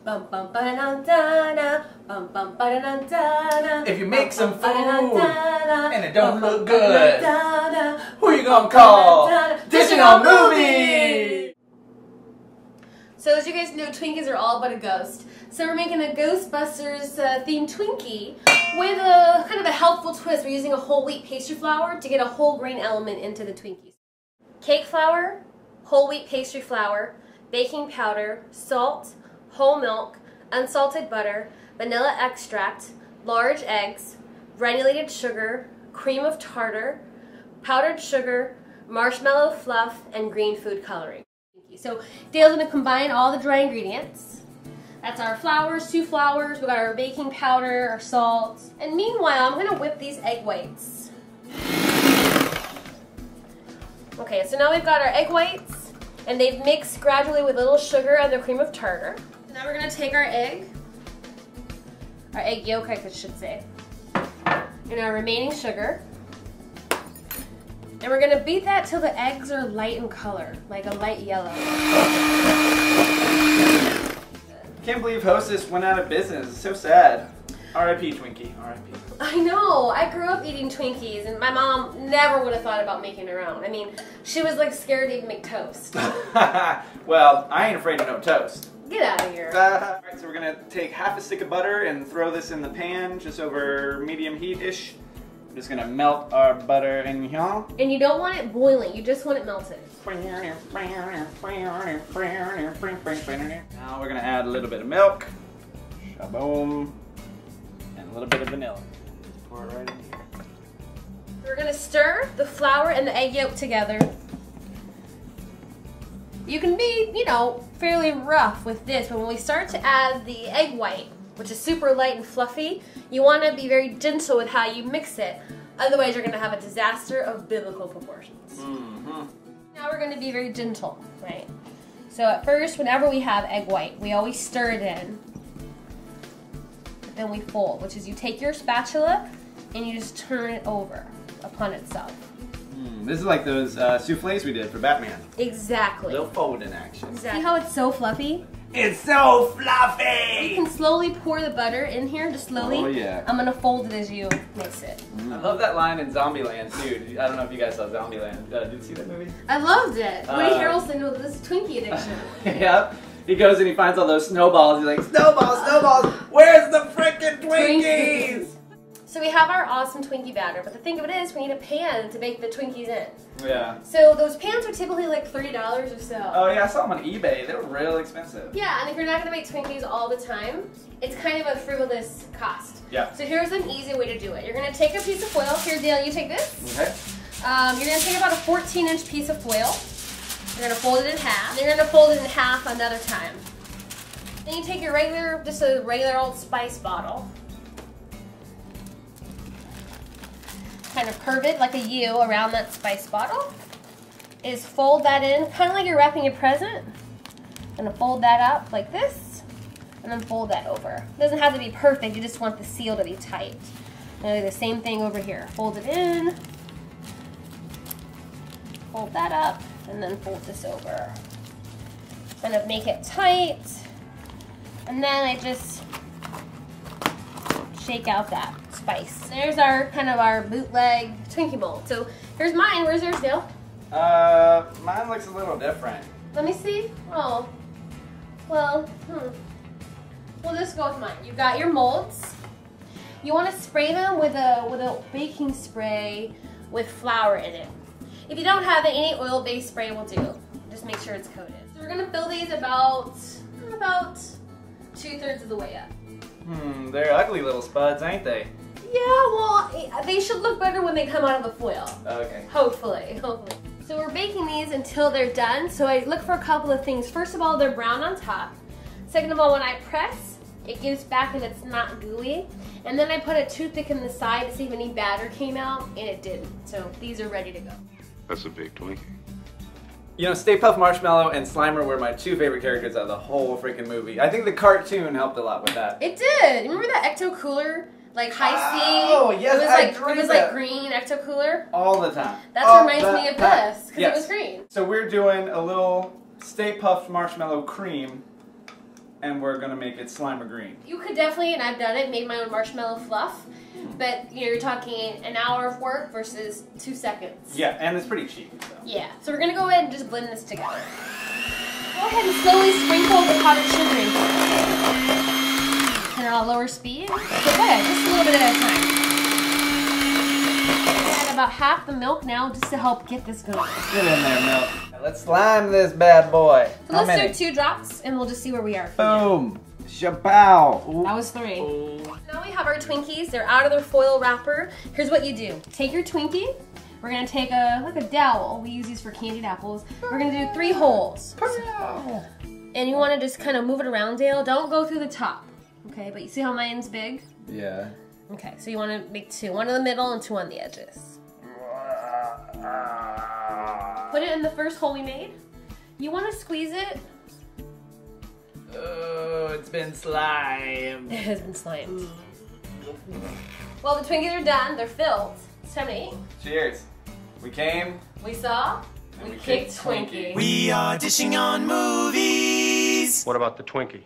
Bum bum ba-da-da-da, bum bum ba-da-da-da-da. If you make some food and it don't look good, who you gonna call? Dishing on movie! So as you guys know, Twinkies are all but a ghost. So we're making a Ghostbusters themed Twinkie with a kind of a healthful twist. We're using a whole wheat pastry flour to get a whole grain element into the Twinkies. Cake flour, whole wheat pastry flour, baking powder, salt, whole milk, unsalted butter, vanilla extract, large eggs, granulated sugar, cream of tartar, powdered sugar, marshmallow fluff, and green food coloring. So Dale's going to combine all the dry ingredients. That's our flours, 2 flours, we got our baking powder, our salt, and meanwhile I'm going to whip these egg whites. Okay, so now we've got our egg whites, and they've mixed gradually with a little sugar and the cream of tartar. Now we're going to take our egg yolk I should say, and our remaining sugar, and we're going to beat that till the eggs are light in color, like a light yellow. Can't believe Hostess went out of business. It's so sad. R.I.P. Twinkie. R.I.P. I know. I grew up eating Twinkies, and my mom never would have thought about making her own. I mean, she was like scared to even make toast. Well, I ain't afraid of no toast. Get out of here. Alright, so we're gonna take half a stick of butter and throw this in the pan just over medium heat-ish. I'm just gonna melt our butter in here. And you don't want it boiling, you just want it melted. Now we're gonna add a little bit of milk, shaboom, and a little bit of vanilla. Just pour it right in here. We're gonna stir the flour and the egg yolk together. You can be, you know, fairly rough with this, but when we start to add the egg white, which is super light and fluffy, you want to be very gentle with how you mix it. Otherwise, you're going to have a disaster of biblical proportions. Mm-hmm. Now we're going to be very gentle, right? So at first, whenever we have egg white, we always stir it in. But then we fold, which is you take your spatula and you just turn it over upon itself. This is like those souffles we did for Batman. Exactly. Little fold in action. Exactly. See how it's so fluffy? It's so fluffy! You can slowly pour the butter in here, just slowly. Oh yeah. I'm gonna fold it as you mix it. I love that line in Zombieland too. I don't know if you guys saw Zombieland. Did you see that movie? I loved it. Woody Harrelson with this Twinkie addiction. Yep. He goes and he finds all those snowballs. He's like, snowballs, snowballs, where's the frickin' Twinkies? So we have our awesome Twinkie batter, but the thing of it is we need a pan to bake the Twinkies in. Yeah. So those pans are typically like $30 or so. Oh yeah, I saw them on eBay. They were real expensive. Yeah, and if you're not going to make Twinkies all the time, it's kind of a frivolous cost. Yeah. So here's an easy way to do it. You're going to take a piece of foil. Here, Dale, you take this. Okay. You're going to take about a 14-inch piece of foil. You're going to fold it in half. Then you're going to fold it in half another time. Then you take your regular, just a regular old spice bottle. Kind of curve it like a U around that spice bottle. Is fold that in, kind of like you're wrapping a present. Gonna fold that up like this, and then fold that over. It doesn't have to be perfect, you just want the seal to be tight. And do the same thing over here. Fold it in, fold that up, and then fold this over. Kind of make it tight, and then I just shake out that spice. There's our kind of our bootleg Twinkie mold. So here's mine. Where's yours, Dale? Mine looks a little different. Let me see. Oh, well, we'll just go with mine. You've got your molds. You want to spray them with a baking spray with flour in it. If you don't have it, any oil-based spray will do. Just make sure it's coated. So we're gonna fill these about 2/3 of the way up. They're ugly little spuds, ain't they? Yeah, well, they should look better when they come out of the foil. Okay. Hopefully. So we're baking these until they're done. So I look for a couple of things. First of all, they're brown on top. Second of all, when I press, it gives back and it's not gooey. And then I put a toothpick in the side to see if any batter came out, and it didn't. So these are ready to go. That's a big Twinkie. You know, Stay Puft Marshmallow and Slimer were my 2 favorite characters out of the whole freaking movie. I think the cartoon helped a lot with that. It did. Remember that Ecto Cooler? Like High-C? Oh, yes, it was like green Ecto Cooler. All the time. That reminds me of this, because it was green. So we're doing a little Stay Puft Marshmallow cream and we're gonna make it slime green. You could definitely, and I've done it, made my own marshmallow fluff. But you're talking an hour of work versus 2 seconds. Yeah, and it's pretty cheap. So. Yeah, so we're gonna go ahead and just blend this together. Go ahead and slowly sprinkle the powdered sugar into it. And on a lower speed. But go ahead, just a little bit at a time. Add about half the milk now just to help get this going. Get in there, milk. Now let's slime this bad boy. So let's do 2 drops and we'll just see where we are. Boom. Shabow. Ooh. That was 3. Ooh. Now we have our Twinkies. They're out of their foil wrapper. Here's what you do. Take your Twinkie. We're gonna take like a dowel. We use these for candied apples. We're gonna do 3 holes. And you wanna just kind of move it around, Dale. Don't go through the top. Okay, but you see how mine's big? Yeah. Okay, so you wanna make 2. 1 in the middle and 2 on the edges. Put it in the first hole we made. You wanna squeeze it. Oh, it's been slimed. It has been slimed. Well, the Twinkies are done. They're filled. It's time to eat. Cheers. We came. We saw. We kicked Twinkie. We are dishing on movies. What about the Twinkie?